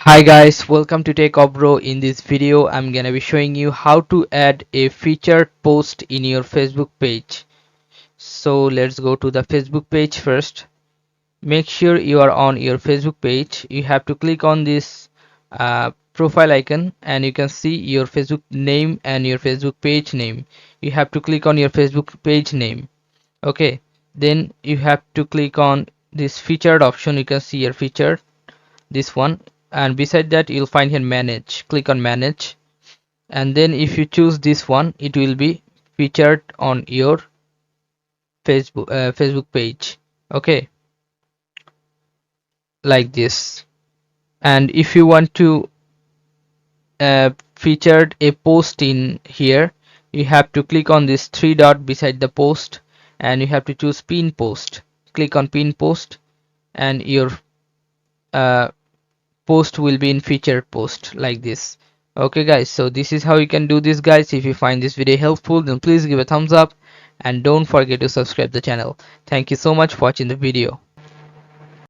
Hi guys, welcome to Techavro. In this video, I'm gonna be showing you how to add a featured post in your Facebook page. So let's go to the Facebook page first. Make sure you are on your Facebook page. You have to click on this profile icon and you can see your Facebook name and your Facebook page name. You have to click on your Facebook page name. Okay, then you have to click on this featured option. You can see your featured, this one, and beside that you'll find here manage. Click on manage, and then if you choose this one, it will be featured on your Facebook page. Okay, like this. And if you want to featured a post in here, you have to click on this three dot beside the post and you have to choose pin post. Click on pin post and your uh, post will be in featured post, like this. Okay guys, so this is how you can do this guys. If you find this video helpful, then please give a thumbs up and don't forget to subscribe the channel. Thank you so much for watching the video.